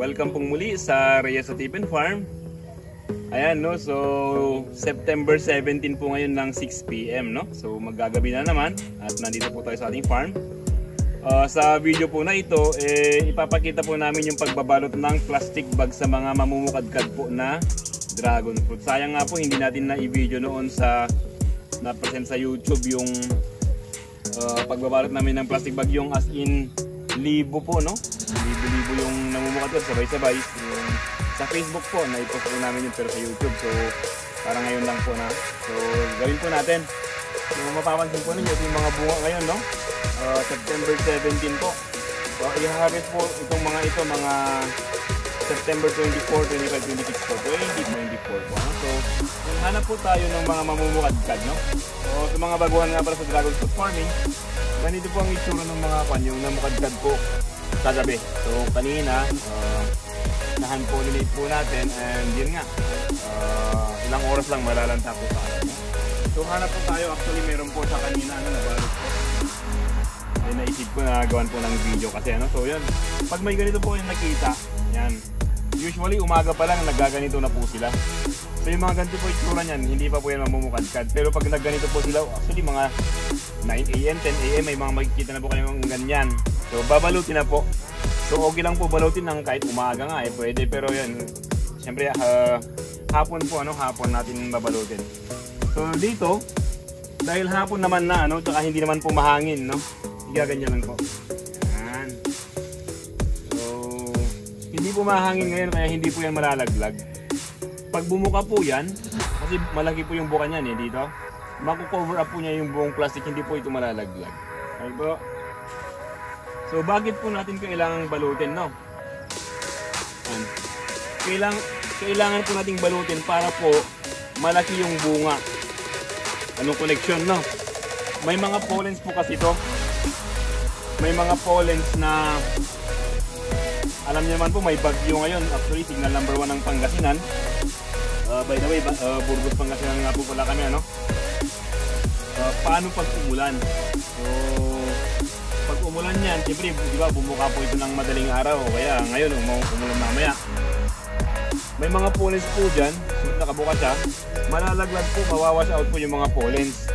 welcome pong muli sa Reyes Otipin Farm. Ayan, no, so September 17 po ngayon ng 6 PM, no? So maggagabi na naman at nandito po tayo sa ating farm. Sa video po na ito, ipapakita po namin yung pagbabalot ng plastic bag sa mga mamumukadkad po na dragon fruit. Sayang nga po hindi natin na i-video noon sa na-present sa YouTube yung pagbabalot namin ng plastic bag, yung as in libo po, no? Libo-libo yung namumukadkad sabay-sabay. Sa Facebook po, na-post po namin yung pero sa YouTube. So, parang ngayon lang po na. So, gawin po natin. So, mapapansin po ninyo yung mga bunga ngayon, no? September 17 po. So, i-harvest po itong mga ito, mga September 24, 25, 26 po. 2024 po, no? So, hanap po tayo ng mga mamumukadkad, no? So, sa mga baguhan nga para sa dragon fruit farming, ganito po ang itsura ng mga yung namukadkad po kagabi. So, kanina, na-hand-pollinate po natin and yun nga, ilang oras lang malalanta po tayo. So hanap po tayo, actually meron po sa kanina nabalot po. Naisip ko na gawan po ng video kasi ano, so yan, pag may ganito po yung nakita, yan, usually umaga pa lang nagaganito na po sila. So yung mga ganito po itsura niyan, hindi pa po yan mamumukadkad, pero pag nagganito po sila, actually mga 9 AM, 10 AM, may mga makikita na po kayo ng ganyan. So babalutin na po. So okay lang po balutin ng kahit umaga nga pwede, pero yan siyempre hapon po, ano, hapon natin babalutin. So dito, dahil hapon naman na, ano, tsaka hindi naman po mahangin, no, igaganyan lang po. Yan. So hindi po mahangin ngayon kaya hindi po yan malalaglag. Pag bumuka po yan, kasi malaki po yung buka niyan dito, maku-cover up po niya yung buong plastic, hindi po ito malalaglag. Okay po. So bakit po natin kailangan balutin, no? Kailangan po nating balutin para po malaki yung bunga. Anong connection, no? May mga pollens po kasi ito. May mga pollens na alam niyo naman po may bagyo ngayon. Actually, signal number 1 ng Pangasinan. By the way, Burgos, Pangasinan nga po pala kami, ano? Paano pag umulan? So pag umulan yan, siyempre, di ba, bumuka po ito ng madaling araw, kaya ngayon umulan mamaya. May mga pollens po dyan, so nakabuka siya, malalaglag po, mawawash out po yung mga pollens.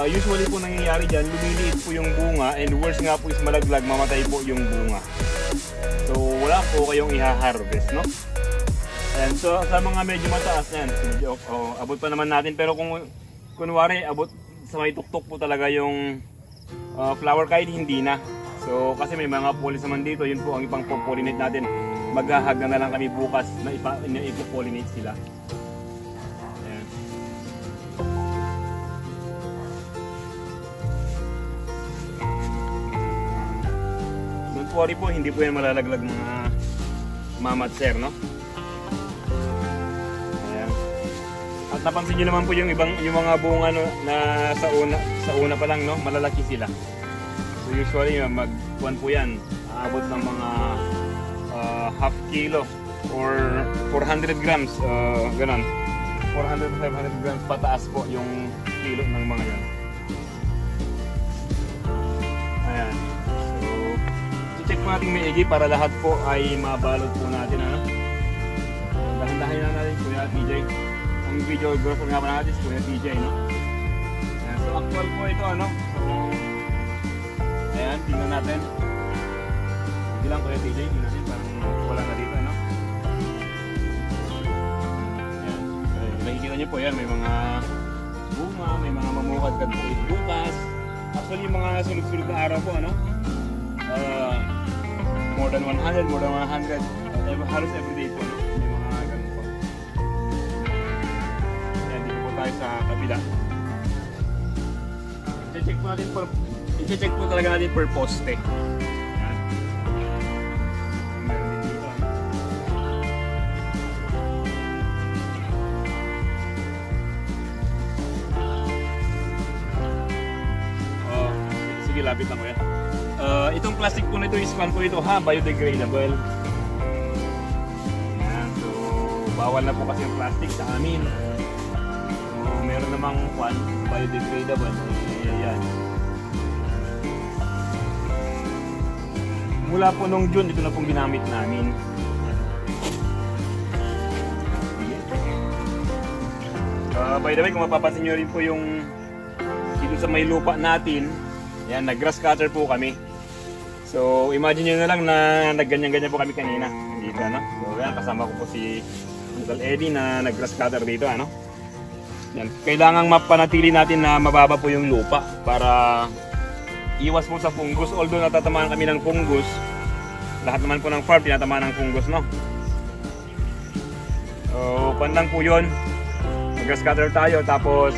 Usually po nangyayari dyan, lumiliit po yung bunga, and worse nga po is malaglag, mamatay po yung bunga. So wala po kayong i-harvest, no? Ayan, so sa mga medyo mataas yan, medyo, abot pa naman natin, pero kung kunwari, abot sa may tuktok po talaga yung flower, kahit hindi na. So kasi may mga pollens naman dito, yun po ang ipang-pollinate natin. Maghahaga na lang kami bukas na ipo-pollinate sila. Ayan. Don't worry po, hindi po yan malalaglag mga mamatser, no? Ayan. At napansin nyo naman po yung mga bunga, no, na sa una pa lang, no, malalaki sila. So usually magkuhan po yan, aabot ng mga half kilo or 400 grams, ganon, 400 to 500 grams pataas po yung kilo ng mga yan. Ayan, so i-check po natin maigi para lahat po ay mabalot po natin, ano. Dahan-dahan na natin, Kuya TJ. Ang videographer nga pa natin si Kuya TJ, no. Ayan, so actual po ito, ano. So ayan, tingnan natin. Hindi lang, Kuya TJ, tingnan natin, parang wala na dito, no? Ayan, makikita nyo po yan, may mga bunga, may mga mamukadkad po bukas. Actually, yung mga sunod-sunod na araw po, ano? More than 100, halos everyday po, no? May mga ganun po. Ayan, dito po tayo sa kabila. I-check po talaga natin per poste. Lapit lang ko yan. Itong plastic po na ito is po ito, biodegradable. Ayan, so bawal na po kasi yung plastic sa amin. So meron namang biodegradable. Ayan. mula po nung June, ito na pong ginamit namin. By the way, kung mapapansin nyo rin po yung dito sa may lupa natin, yan, nag-grass cutter po kami. So, imagine nyo na lang na nagganyan-ganyan po kami kanina. Dito, ano? So, yan, kasama ko po si Uncle Eddie na nag-grass cutter dito, ano? Yan. Kailangang mapanatili natin na mababa po yung lupa para iwas po sa fungus. Although natatamaan kami ng fungus, lahat naman po ng farm tinatamaan ng fungus, no? So, pandang po yun. Mag-grass cutter tayo, tapos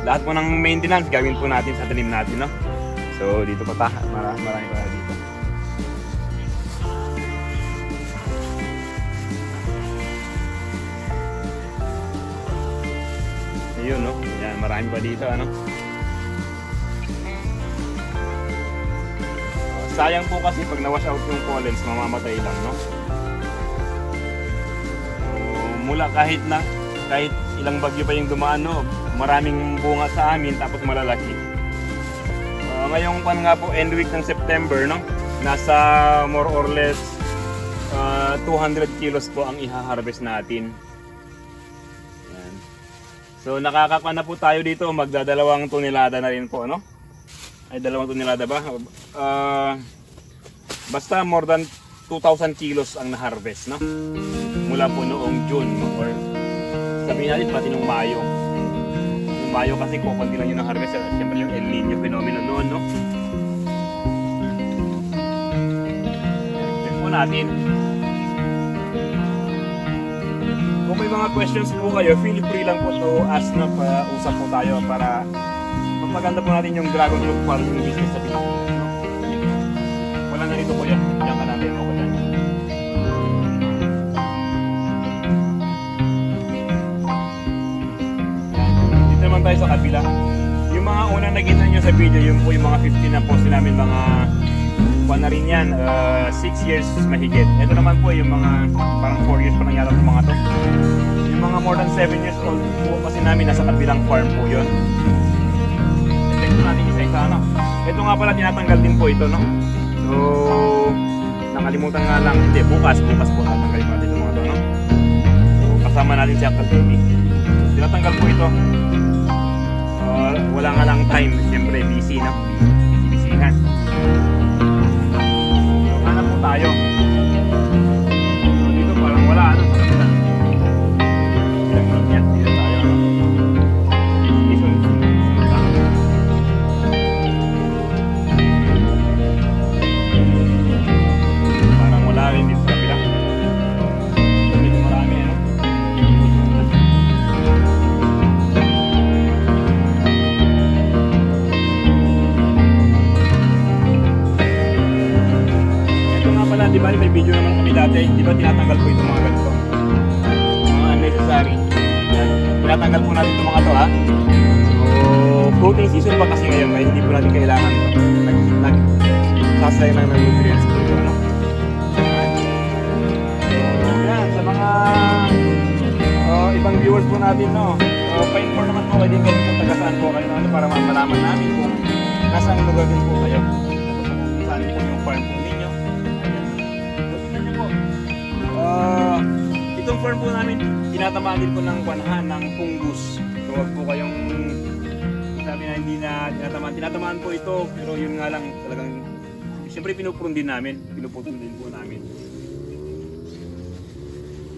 lahat po ng maintenance gawin po natin sa tanim natin, no? So, dito pa marami pa dito. Ayun, no? Yan, marami pa dito, ano? Sayang po kasi pag na-wash out yung pollens, mamamatay lang, no? So, mula kahit ilang bagyo pa yung dumaan, no? Maraming bunga sa amin, tapos malalaki. Ngayong nga po, end week ng September, no? Nasa more or less 200 kilos po ang iha-harvest natin. Yan. So nakakapa na po tayo dito, magdadalawang tonelada na rin po, no? Ay, 2 tonelada ba? Basta more than 2,000 kilos ang na-harvest, no? Mula po noong June, or sabihin natin pati nung Mayo. Mayo kasi kukunti lang yung na-harvest. Siyempre yung El Niño phenomenon noon, no? Check po natin. Kung may mga questions po kayo, feel free lang po to ask na, usap po tayo para magpaganda po natin yung dragon fruit farming business sa Pilipinas, no? Wala na rito po yan. Diyan ka natin ako dyan. Tayo sa kabila. Yung mga unang nakita nyo sa video, yung po yung mga 15 na post namin, mga kuha na rin yan, 6 years mahigit. Ito naman po yung mga parang 4 years pa nangyari ng mga to. Yung mga more than 7 years old po kasi namin, nasa kabilang farm po yun. Check po natin isa-isa, ano? Ito nga pala, tinatanggal din po ito, no? So, nakalimutan nga lang, hindi, bukas po natanggalin natin itong mga to, no? So, kasama natin si Uncle Baby. So, tinatanggal po ito. Wala nga lang time, siyempre busy na, busy-busyhan. So, hanap po tayo. So, dito parang wala, ano, sa kapila. Ilang linya, dito tayo, ano. Parang wala rin dito sa kapila. So, dito marami, ano. Di ba may video naman kami dati, di ba tinatanggal po itong mga ganito, mga unnecessary. Yan, tinatanggal po natin itong mga to, ha. So fruiting season pa kasi ngayon, kaya hindi po natin kailangan nagsasayang ng nutrients po ito, no? So yan, sa mga ibang viewers po natin, no, pa-inform naman po kayo din kayo kung taga saan po kayo, ano, para malaman namin kung nasaan lugar din po kayo, kung saan po yung farm po ninyo. Itong farm po namin, tinatamaan din po ng kwanhan, ng fungus. So wag po kayong sabi na hindi na tinatamaan po ito, pero yun nga lang talagang siyempre pinupurun din namin, pinuputol din po namin.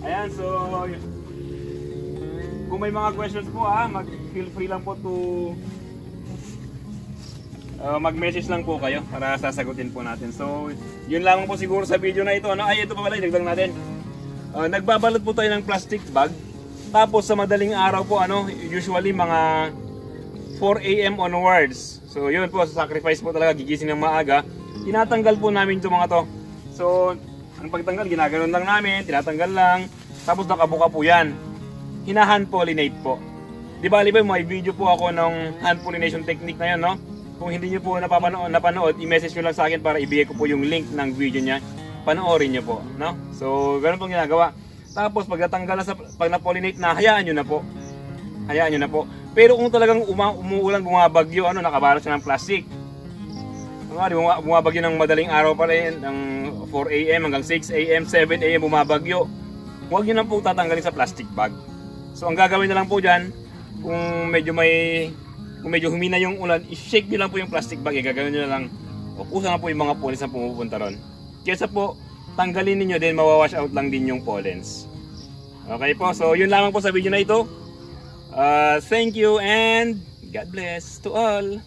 Ayan, so kung may mga questions po, feel free lang po to mag-message lang po kayo para sasagutin po natin. So yun lang po siguro sa video na ito, ano? Ay, ito pa pala, idagdag natin. Nagbabalot po tayo ng plastic bag. Tapos sa madaling araw po, ano, usually mga 4 AM onwards. So yun po, sacrifice po talaga, gigising ng maaga. Tinatanggal po namin itong mga to. So ang pagtanggal, ginaganon lang namin, tinatanggal lang. Tapos nakabuka po yan. Hina-hand pollinate po. Di ba, may video po ako ng hand pollination technique na yan, no? Kung hindi nyo po napanood, i-message nyo lang sa akin para ibigay ko po yung link ng video niya. Panoorin nyo po, no? So, ganun pong ginagawa. Tapos, pag natanggal na pag na-pollinate na, hayaan nyo na po. Hayaan nyo na po. Pero kung talagang umuulan, bumabagyo, ano, nakabalot siya ng plastic. Bumabagyo ng madaling araw pa rin, ng 4 AM hanggang 6 AM, 7 AM bumabagyo. Huwag nyo lang po tatanggalin sa plastic bag. So ang gagawin na lang po dyan, kung medyo humina yung ulan, i-shake nyo lang po yung plastic bag. Gagawin nyo na lang, upusan na po yung mga pollens na pumupunta ron. Kesa po, tanggalin niyo din, mawawash out lang din yung pollens. Okay po, so yun lamang po sa video na ito. Thank you and God bless to all.